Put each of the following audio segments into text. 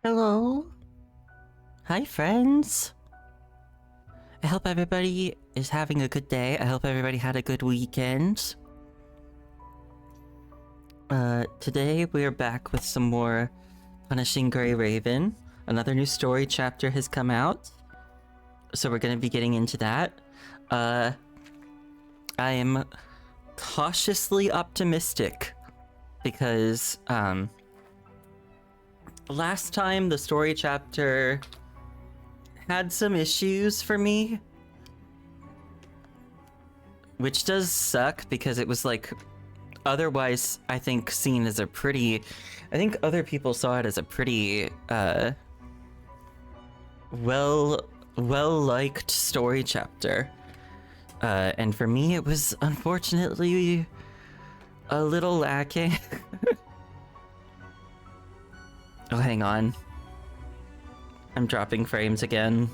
Hello. Hi, friends. I hope everybody is having a good day. I hope everybody had a good weekend. Today we are back with some more Punishing Grey Raven. Another new story chapter has come out, so we're gonna be getting into that. I am cautiously optimistic because, last time the story chapter had some issues for me, which does suck because it was like otherwise I think seen as a pretty, I think other people saw it as a pretty well liked story chapter, and for me it was unfortunately a little lacking. Oh, hang on, I'm dropping frames again.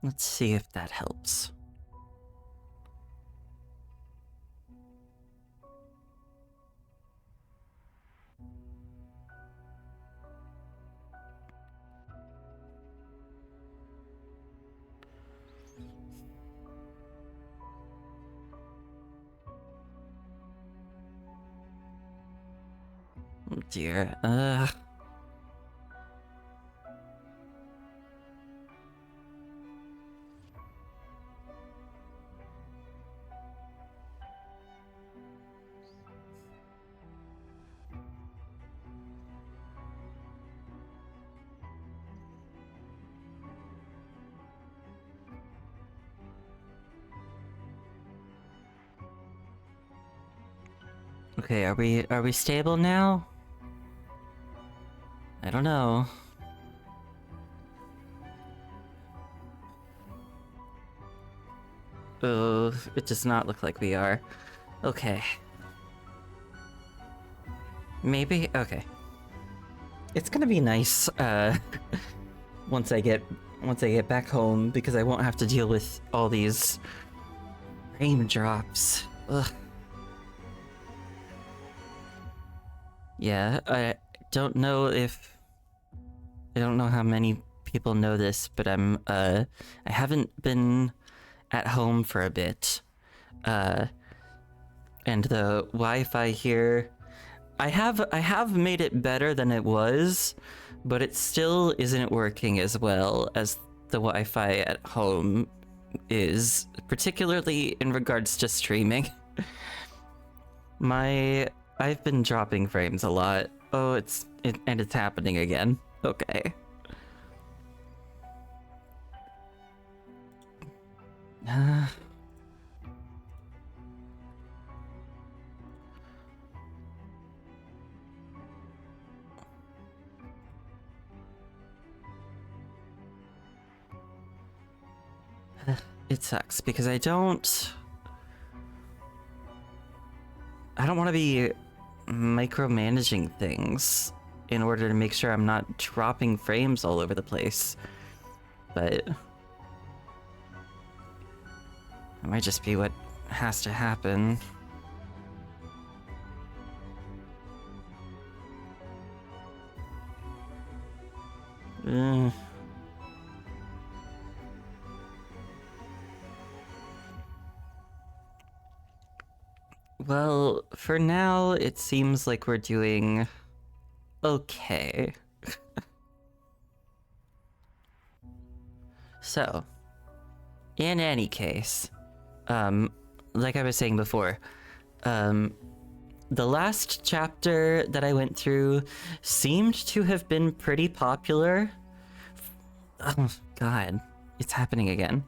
Let's see if that helps. Oh dear. Okay, are we stable now? I don't know. Oh, it does not look like we are. Okay. Maybe? Okay. It's gonna be nice, once I get back home, because I won't have to deal with all these frame drops. Ugh. Yeah, I don't know how many people know this, but I haven't been at home for a bit. And the Wi-Fi here, I have made it better than it was, but it still isn't working as well as the Wi-Fi at home is, particularly in regards to streaming. I've been dropping frames a lot. Oh, it's happening again. Okay. It sucks because I don't want to be micromanaging things in order to make sure I'm not dropping frames all over the place. But it might just be what has to happen. Well, for now, it seems like we're doing okay. So, in any case, like I was saying before, the last chapter that I went through seemed to have been pretty popular. Oh, God, it's happening again.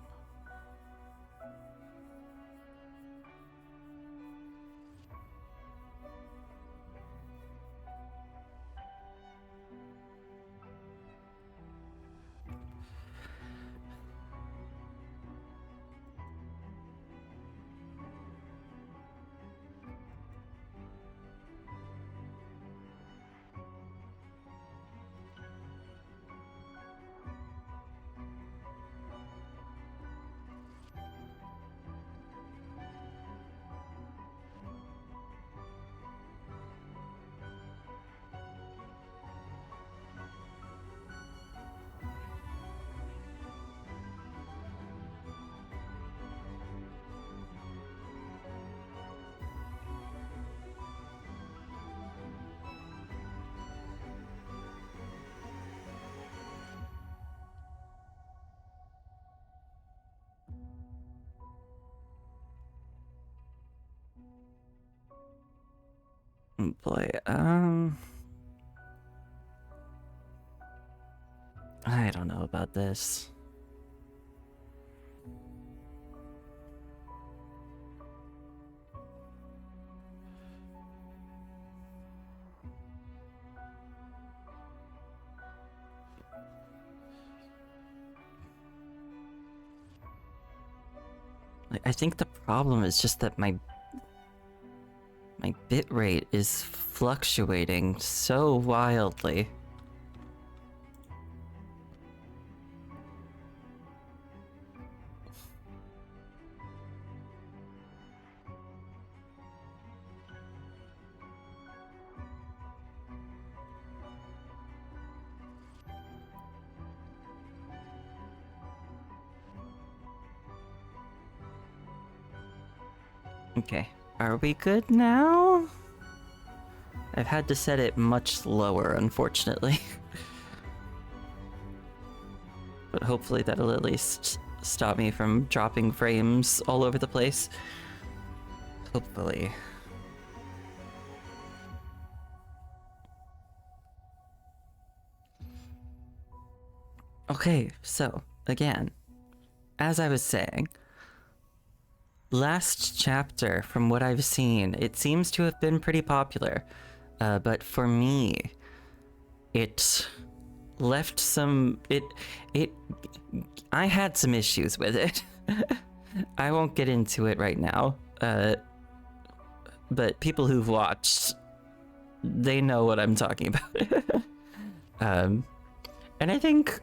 Boy, I don't know about this. I think the problem is just that my bit rate is fluctuating so wildly. Okay, are we good now? I've had to set it much lower, unfortunately. But hopefully that'll at least stop me from dropping frames all over the place. Hopefully. Okay, so, again, as I was saying, last chapter, from what I've seen, it seems to have been pretty popular. But for me, it left some... I had some issues with it. I won't get into it right now. But people who've watched, they know what I'm talking about. And I think...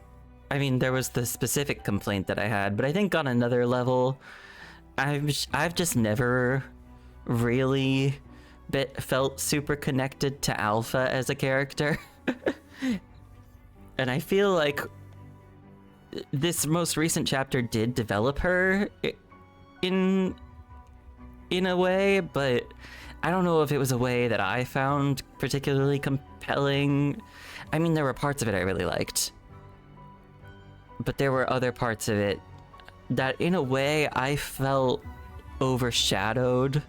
I mean, there was the specific complaint that I had, but I think on another level, I've just never really felt super connected to Alpha as a character. And I feel like this most recent chapter did develop her in a way, but I don't know if it was a way that I found particularly compelling. I mean, there were parts of it I really liked, but there were other parts of it that in a way I felt overshadowed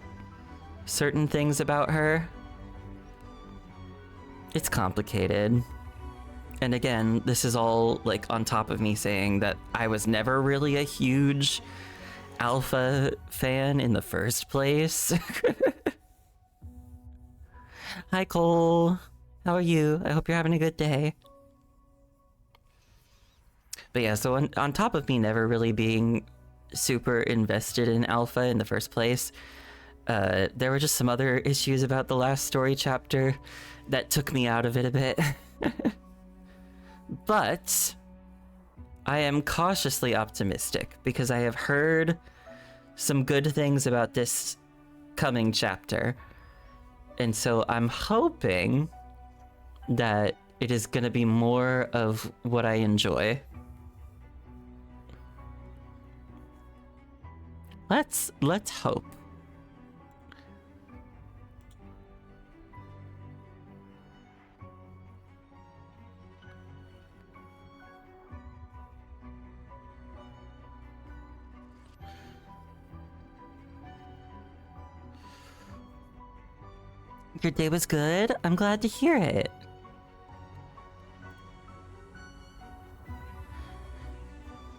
certain things about her. It's complicated. And again, this is all like on top of me saying that I was never really a huge Alpha fan in the first place. Hi Cole, how are you? I hope you're having a good day. But yeah, so on top of me never really being super invested in Alpha in the first place, there were just some other issues about the last story chapter that took me out of it a bit. But I am cautiously optimistic because I have heard some good things about this coming chapter. And so I'm hoping that it is going to be more of what I enjoy. Let's hope. Your day was good? I'm glad to hear it.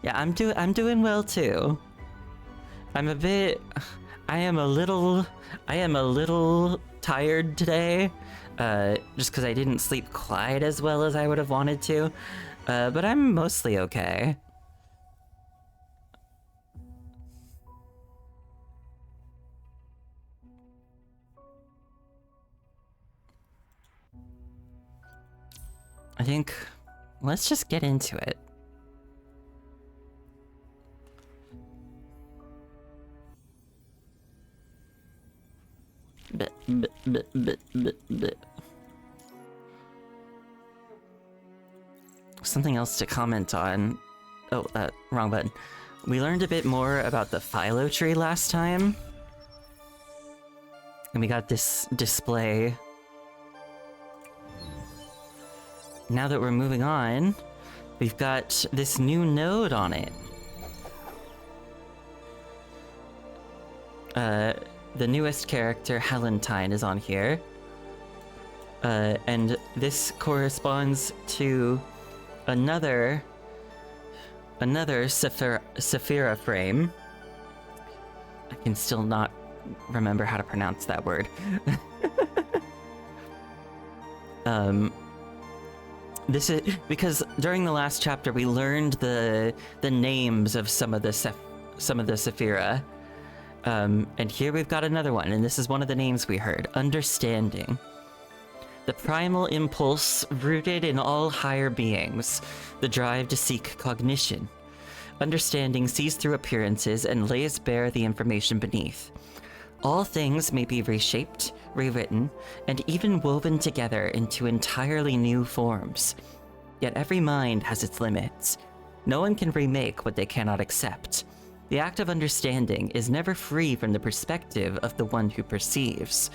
Yeah, I'm doing well too. I am a little tired today, just because I didn't sleep quite as well as I would have wanted to, but I'm mostly okay. I think, let's just get into it. Something else to comment on. Oh, wrong button. We learned a bit more about the philo tree last time. And we got this display. Now that we're moving on, we've got this new node on it. The newest character, Helentine, is on here. And this corresponds to another Saphira frame. I can still not remember how to pronounce that word. This is because during the last chapter we learned the names of some of the Saphira. And here we've got another one, and this is one of the names we heard: understanding. The primal impulse rooted in all higher beings, the drive to seek cognition. Understanding sees through appearances and lays bare the information beneath. All things may be reshaped, rewritten, and even woven together into entirely new forms. Yet every mind has its limits. No one can remake what they cannot accept. The act of understanding is never free from the perspective of the one who perceives.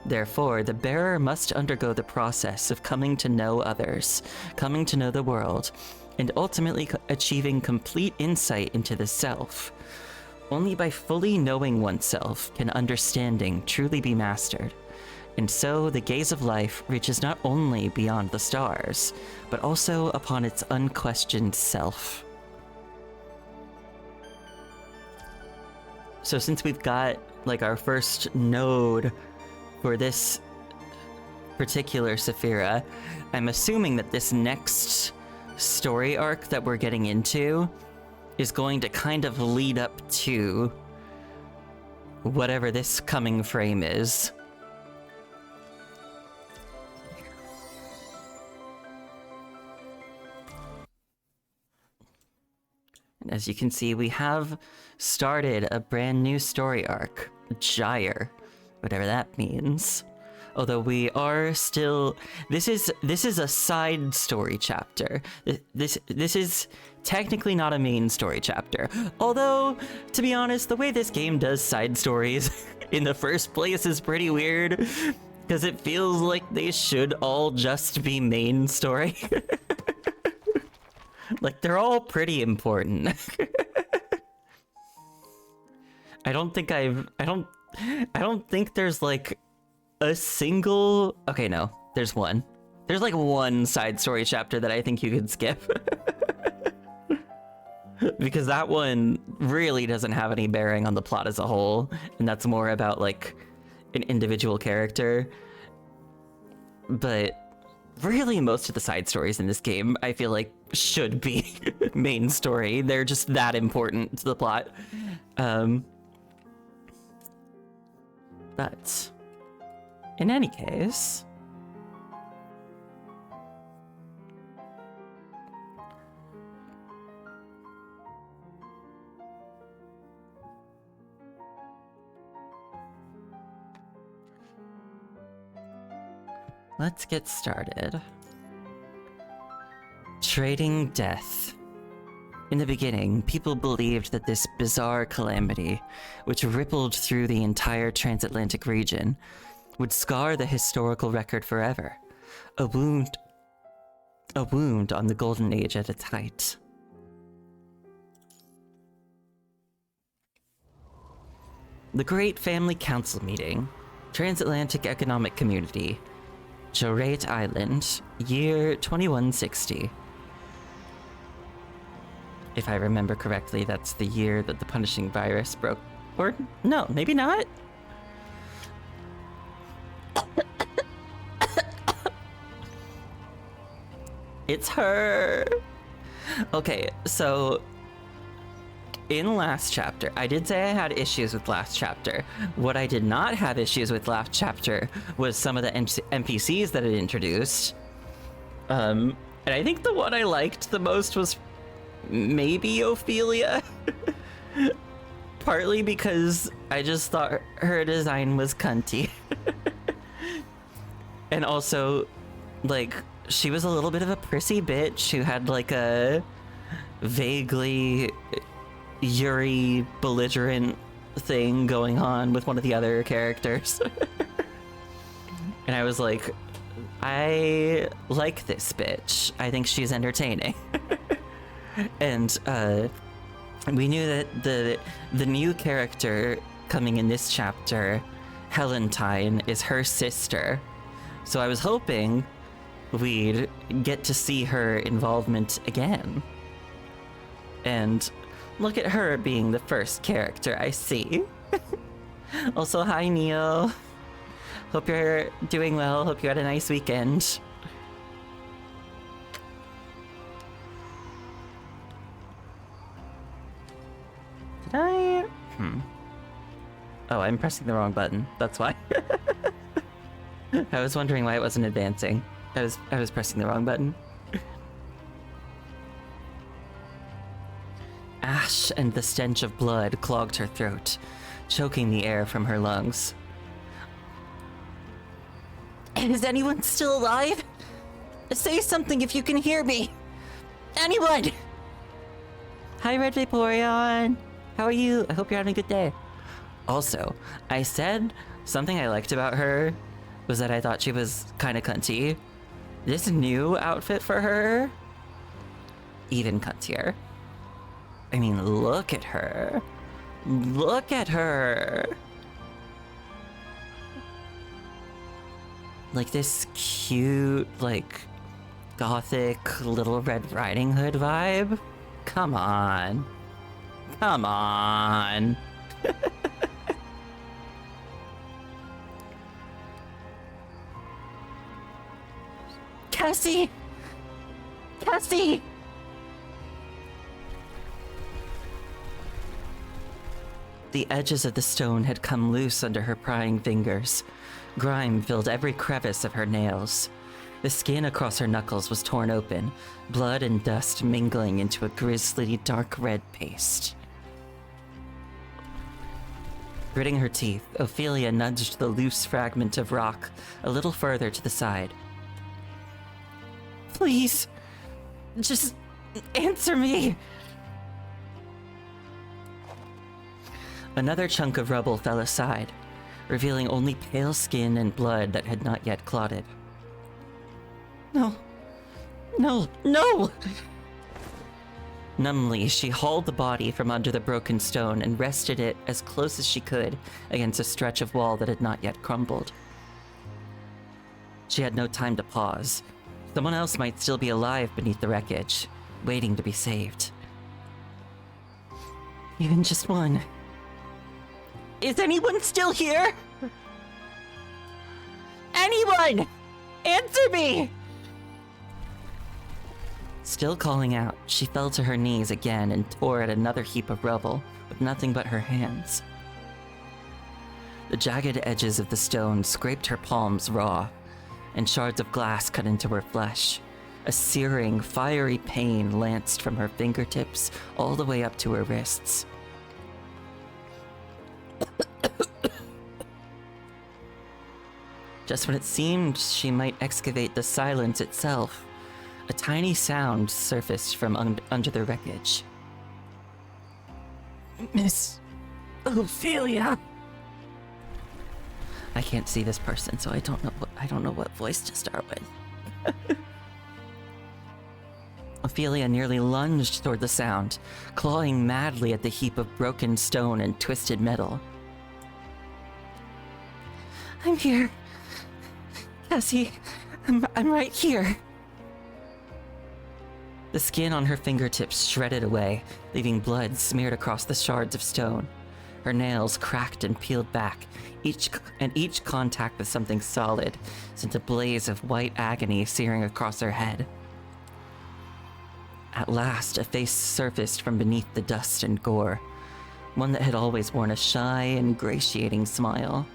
Therefore, the bearer must undergo the process of coming to know others, coming to know the world, and ultimately achieving complete insight into the self. Only by fully knowing oneself can understanding truly be mastered. And so the gaze of life reaches not only beyond the stars, but also upon its unquestioned self. So since we've got like our first node for this particular Saphira, I'm assuming that this next story arc that we're getting into is going to kind of lead up to whatever this coming frame is. And as you can see, we have started a brand new story arc, Gyre, whatever that means. Although we are still, this is a side story chapter. This is technically not a main story chapter. Although, to be honest, the way this game does side stories in the first place is pretty weird, because it feels like they should all just be main story. Like, they're all pretty important. I don't think there's like a single... Okay, no, there's one. There's like one side story chapter that I think you could skip. Because that one really doesn't have any bearing on the plot as a whole, and that's more about like an individual character. But really most of the side stories in this game, I feel like, should be main story. They're just that important to the plot. But in any case, let's get started. Trading death. In the beginning, people believed that this bizarre calamity, which rippled through the entire Transatlantic region, would scar the historical record forever. A wound on the Golden Age at its height. The Great Family Council Meeting, Transatlantic Economic Community, Jorate Island, year 2160. If I remember correctly, that's the year that the punishing virus broke. Or, no, maybe not? It's her! Okay, so in last chapter, I did say I had issues with last chapter. What I did not have issues with last chapter was some of the NPCs that it introduced. And I think the one I liked the most was maybe Ophelia. Partly because I just thought her design was cunty. And also, like, she was a little bit of a prissy bitch who had like a vaguely Yuri belligerent thing going on with one of the other characters. And I was like, I like this bitch. I think she's entertaining. And we knew that the new character coming in this chapter, Helentine, is her sister, So I was hoping we'd get to see her involvement again. And look at her being the first character I see. Also, hi Neil. Hope you're doing well. Hope you had a nice weekend. Did I? Oh, I'm pressing the wrong button. That's why. I was wondering why it wasn't advancing. I was pressing the wrong button. Ash and the stench of blood clogged her throat, choking the air from her lungs. Is anyone still alive? Say something if you can hear me. Anyone! Hi, Red Vaporeon. How are you? I hope you're having a good day. Also, I said something I liked about her was that I thought she was kind of cunty. This new outfit for her, even cuntier. I mean, look at her. Look at her. Like this cute, like, gothic Little Red Riding Hood vibe. Come on. Come on. Cassie! Cassie! The edges of the stone had come loose under her prying fingers. Grime filled every crevice of her nails. The skin across her knuckles was torn open, blood and dust mingling into a grisly dark red paste. Gritting her teeth, Ophelia nudged the loose fragment of rock a little further to the side. Please, just answer me. Another chunk of rubble fell aside, revealing only pale skin and blood that had not yet clotted. No. No. No! Numbly, she hauled the body from under the broken stone and rested it as close as she could against a stretch of wall that had not yet crumbled. She had no time to pause. Someone else might still be alive beneath the wreckage, waiting to be saved. Even just one. Is anyone still here? Anyone! Answer me! Still calling out, she fell to her knees again and tore at another heap of rubble with nothing but her hands. The jagged edges of the stone scraped her palms raw, and shards of glass cut into her flesh. A searing, fiery pain lanced from her fingertips all the way up to her wrists. Just when it seemed she might excavate the silence itself, a tiny sound surfaced from under the wreckage. Miss Ophelia. I can't see this person, so I don't know what voice to start with. Ophelia nearly lunged toward the sound, clawing madly at the heap of broken stone and twisted metal. I'm here. Cassie, I'm right here. The skin on her fingertips shredded away, leaving blood smeared across the shards of stone. Her nails cracked and peeled back, each contact with something solid sent a blaze of white agony searing across her head. At last, a face surfaced from beneath the dust and gore, one that had always worn a shy, ingratiating smile.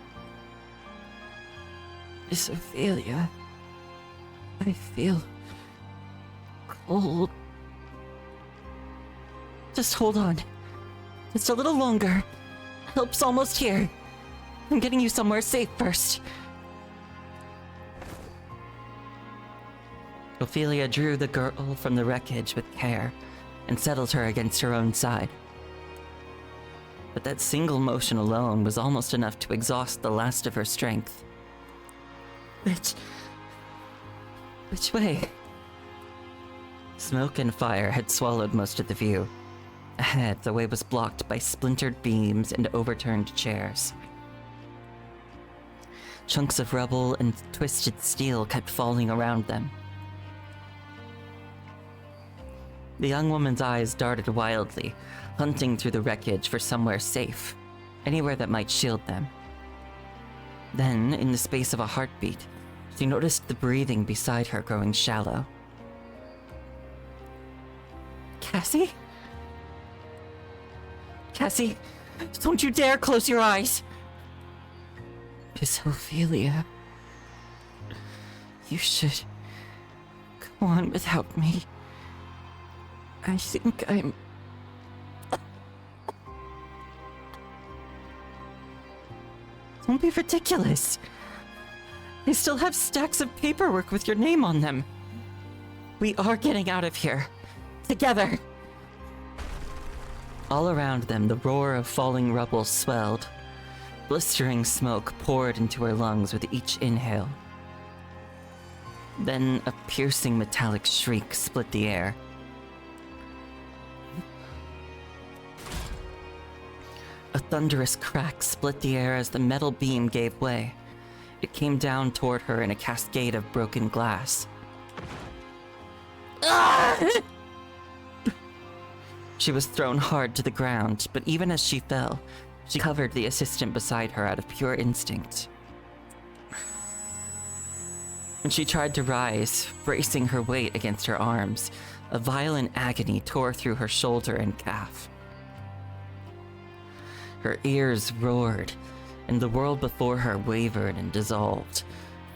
Miss Ophelia, I feel cold. Just hold on. Just a little longer. Help's almost here. I'm getting you somewhere safe first. Ophelia drew the girl from the wreckage with care and settled her against her own side. But that single motion alone was almost enough to exhaust the last of her strength. Which way? Smoke and fire had swallowed most of the view. Ahead, the way was blocked by splintered beams and overturned chairs. Chunks of rubble and twisted steel kept falling around them. The young woman's eyes darted wildly, hunting through the wreckage for somewhere safe, anywhere that might shield them. Then, in the space of a heartbeat, she noticed the breathing beside her growing shallow. Cassie? Cassie, don't you dare close your eyes! Miss Ophelia, you should go on without me. I think I'm... Don't be ridiculous. I still have stacks of paperwork with your name on them. We are getting out of here. Together. All around them, the roar of falling rubble swelled. Blistering smoke poured into her lungs with each inhale. Then a piercing metallic shriek split the air. A thunderous crack split the air as the metal beam gave way. It came down toward her in a cascade of broken glass. She was thrown hard to the ground, but even as she fell, she covered the assistant beside her out of pure instinct. When she tried to rise, bracing her weight against her arms, a violent agony tore through her shoulder and calf. Her ears roared, and the world before her wavered and dissolved.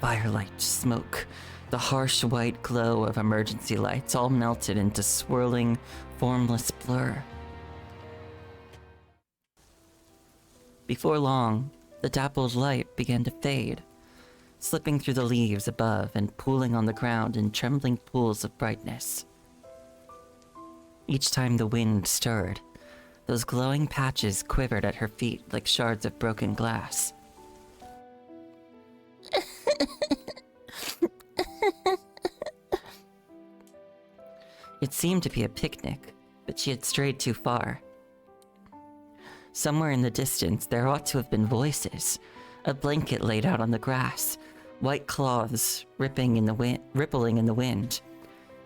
Firelight, smoke, the harsh white glow of emergency lights all melted into swirling, formless blur. Before long, the dappled light began to fade, slipping through the leaves above and pooling on the ground in trembling pools of brightness. Each time the wind stirred, those glowing patches quivered at her feet like shards of broken glass. It seemed to be a picnic, but she had strayed too far. Somewhere in the distance, there ought to have been voices. A blanket laid out on the grass, white cloths rippling in the wind,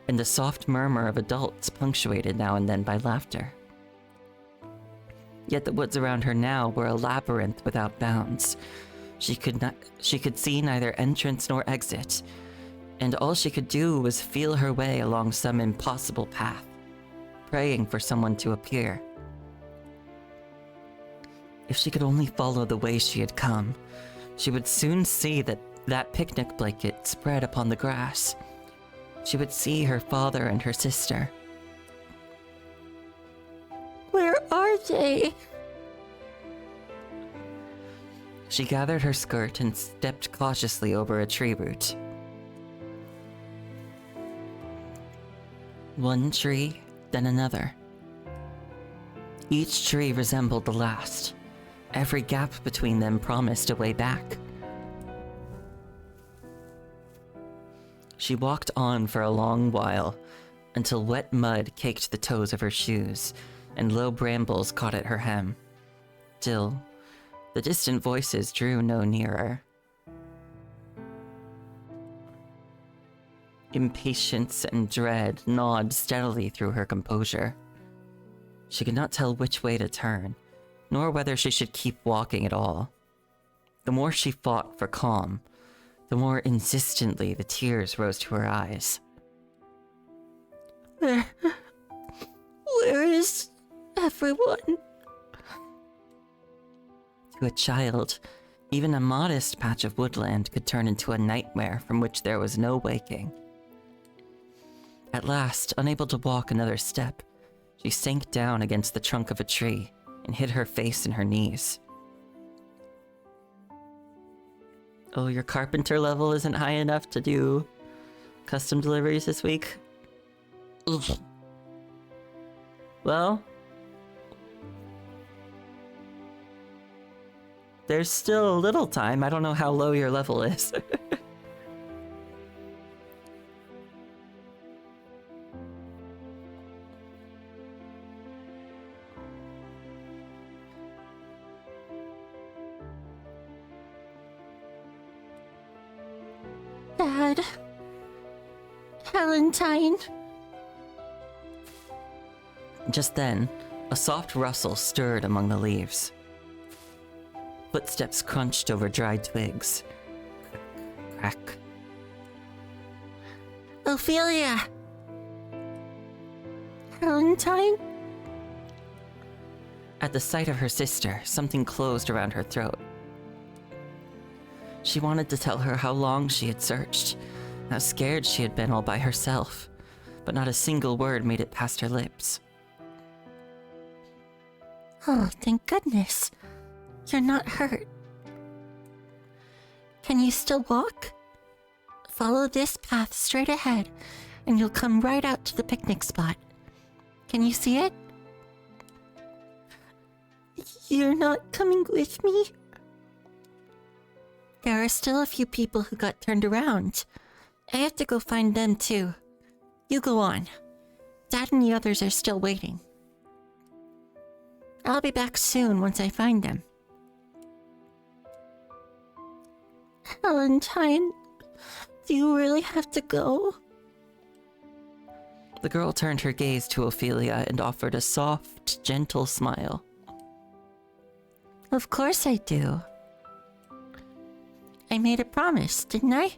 and the soft murmur of adults punctuated now and then by laughter. Yet the woods around her now were a labyrinth without bounds. She could see neither entrance nor exit, and all she could do was feel her way along some impossible path, praying for someone to appear. If she could only follow the way she had come, she would soon see that picnic blanket spread upon the grass. She would see her father and her sister. Where are they? She gathered her skirt and stepped cautiously over a tree root. One tree, then another. Each tree resembled the last. Every gap between them promised a way back. She walked on for a long while, until wet mud caked the toes of her shoes, and low brambles caught at her hem. Still, the distant voices drew no nearer. Impatience and dread gnawed steadily through her composure. She could not tell which way to turn, nor whether she should keep walking at all. The more she fought for calm, the more insistently the tears rose to her eyes. Where is everyone? To a child, even a modest patch of woodland could turn into a nightmare from which there was no waking. At last, unable to walk another step, she sank down against the trunk of a tree and hid her face in her knees. Oh, your carpenter level isn't high enough to do custom deliveries this week? Ugh. Well, there's still a little time. I don't know how low your level is. Dad. Helentine. Just then, a soft rustle stirred among the leaves. Footsteps crunched over dry twigs. Crack, crack. Ophelia! Helentine? At the sight of her sister, something closed around her throat. She wanted to tell her how long she had searched, how scared she had been all by herself, but not a single word made it past her lips. Oh, thank goodness. You're not hurt. Can you still walk? Follow this path straight ahead, and you'll come right out to the picnic spot. Can you see it? You're not coming with me? There are still a few people who got turned around. I have to go find them too. You go on. Dad and the others are still waiting. I'll be back soon once I find them. Helentine, do you really have to go? The girl turned her gaze to Ophelia and offered a soft, gentle smile. Of course I do. I made a promise, didn't I?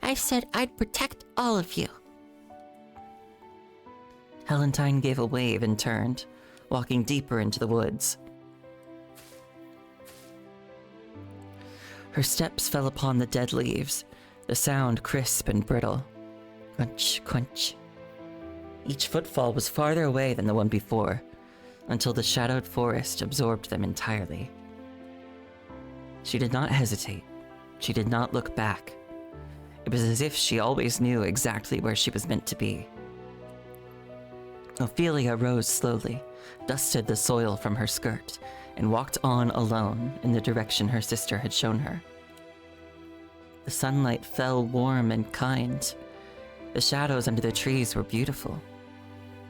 I said I'd protect all of you. Helentine gave a wave and turned, walking deeper into the woods. Her steps fell upon the dead leaves, the sound crisp and brittle. Crunch, crunch. Each footfall was farther away than the one before, until the shadowed forest absorbed them entirely. She did not hesitate. She did not look back. It was as if she always knew exactly where she was meant to be. Ophelia rose slowly, dusted the soil from her skirt, and walked on alone in the direction her sister had shown her. The sunlight fell warm and kind. The shadows under the trees were beautiful.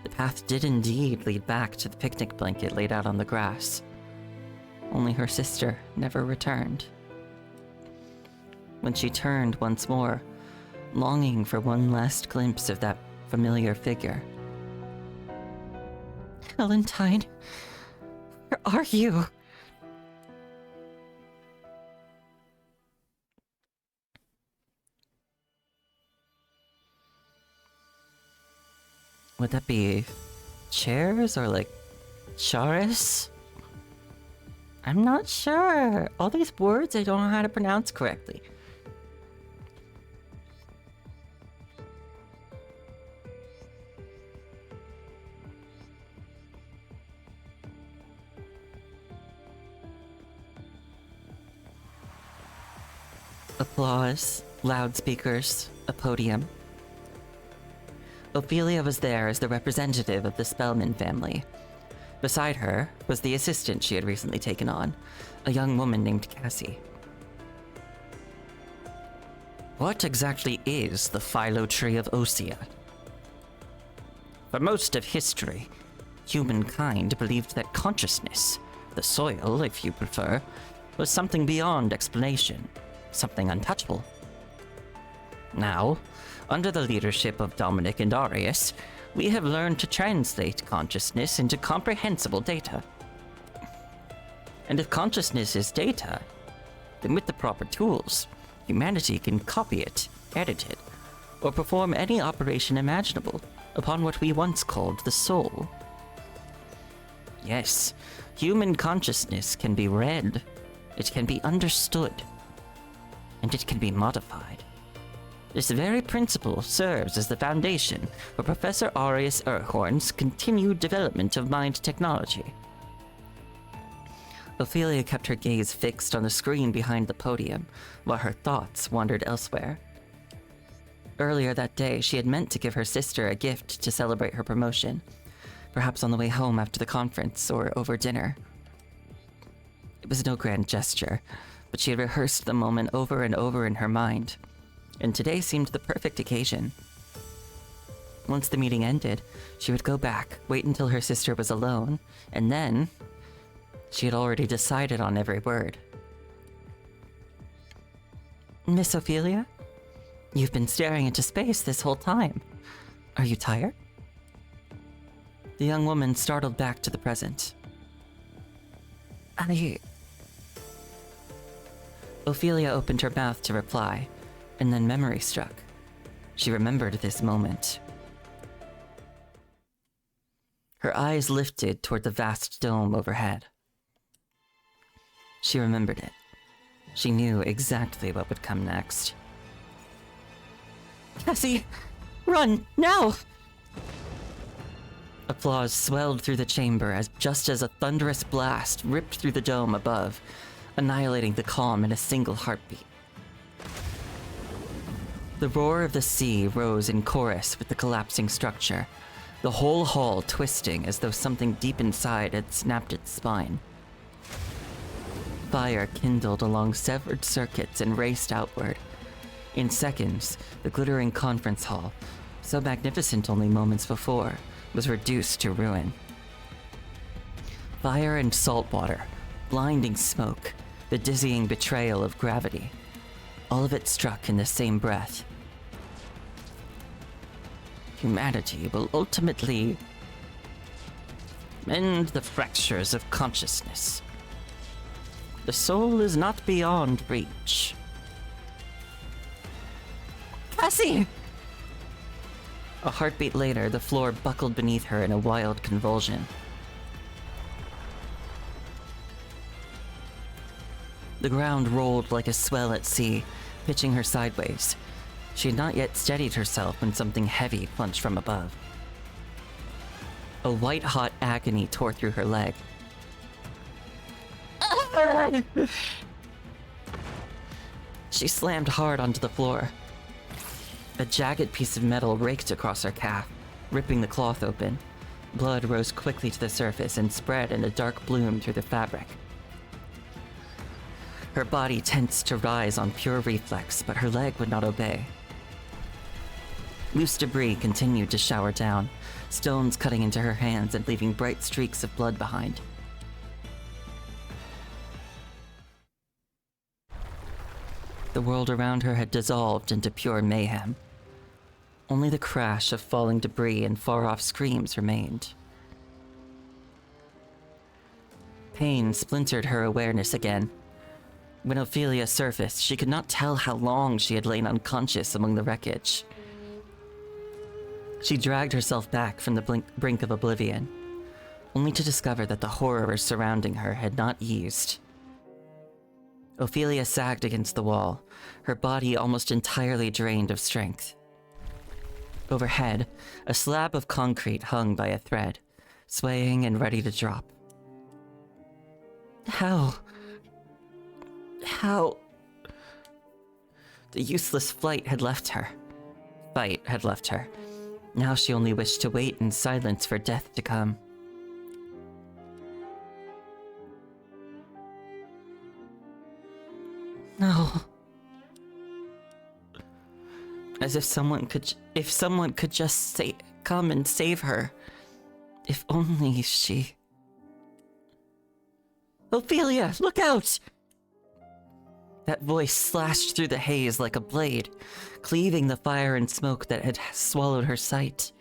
The path did indeed lead back to the picnic blanket laid out on the grass. Only her sister never returned. When she turned once more, longing for one last glimpse of that familiar figure. Helentine, where are you? Would that be chairs or like charis? I'm not sure. All these words I don't know how to pronounce correctly. Applause, loudspeakers, a podium. Ophelia was there as the representative of the Spellman family. Beside her was the assistant she had recently taken on, a young woman named Cassie. What exactly is the Philo-Tree of Osea? For most of history, humankind believed that consciousness, the soil if you prefer, was something beyond explanation, something untouchable. Now, under the leadership of Dominic and Arius, we have learned to translate consciousness into comprehensible data. And if consciousness is data, then with the proper tools, humanity can copy it, edit it, or perform any operation imaginable upon what we once called the soul. Yes, human consciousness can be read, it can be understood, and it can be modified. This very principle serves as the foundation for Professor Arius Erhorn's continued development of mind technology. Ophelia kept her gaze fixed on the screen behind the podium, while her thoughts wandered elsewhere. Earlier that day, she had meant to give her sister a gift to celebrate her promotion, perhaps on the way home after the conference or over dinner. It was no grand gesture, but she had rehearsed the moment over and over in her mind, and today seemed the perfect occasion. Once the meeting ended, she would go back, wait until her sister was alone, and then she had already decided on every word. Miss Ophelia? You've been staring into space this whole time. Are you tired? The young woman startled back to the present. Ophelia opened her mouth to reply, and then memory struck. She remembered this moment. Her eyes lifted toward the vast dome overhead. She remembered it. She knew exactly what would come next. Cassie! Run! Now! Applause swelled through the chamber just as a thunderous blast ripped through the dome above, annihilating the calm in a single heartbeat. The roar of the sea rose in chorus with the collapsing structure, the whole hall twisting as though something deep inside had snapped its spine. Fire kindled along severed circuits and raced outward. In seconds, the glittering conference hall, so magnificent only moments before, was reduced to ruin. Fire and salt water, blinding smoke, the dizzying betrayal of gravity. All of it struck in the same breath. Humanity will ultimately mend the fractures of consciousness. The soul is not beyond reach. Cassie! A heartbeat later, the floor buckled beneath her in a wild convulsion. The ground rolled like a swell at sea, pitching her sideways. She had not yet steadied herself when something heavy plunged from above. A white-hot agony tore through her leg. She slammed hard onto the floor. A jagged piece of metal raked across her calf, ripping the cloth open. Blood rose quickly to the surface and spread in a dark bloom through the fabric. Her body tensed to rise on pure reflex, but her leg would not obey. Loose debris continued to shower down, stones cutting into her hands and leaving bright streaks of blood behind. The world around her had dissolved into pure mayhem. Only the crash of falling debris and far-off screams remained. Pain splintered her awareness again. When Ophelia surfaced, she could not tell how long she had lain unconscious among the wreckage. She dragged herself back from the brink of oblivion, only to discover that the horror surrounding her had not eased. Ophelia sagged against the wall, her body almost entirely drained of strength. Overhead, a slab of concrete hung by a thread, swaying and ready to drop. How? The useless fight had left her. Now she only wished to wait in silence for death to come. No. As if someone could just come and save her. If only she... Ophelia, look out! That voice slashed through the haze like a blade, cleaving the fire and smoke that had swallowed her sight.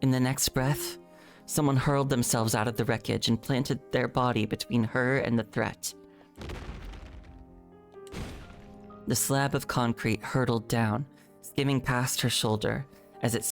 In the next breath, someone hurled themselves out of the wreckage and planted their body between her and the threat. The slab of concrete hurtled down, skimming past her shoulder as it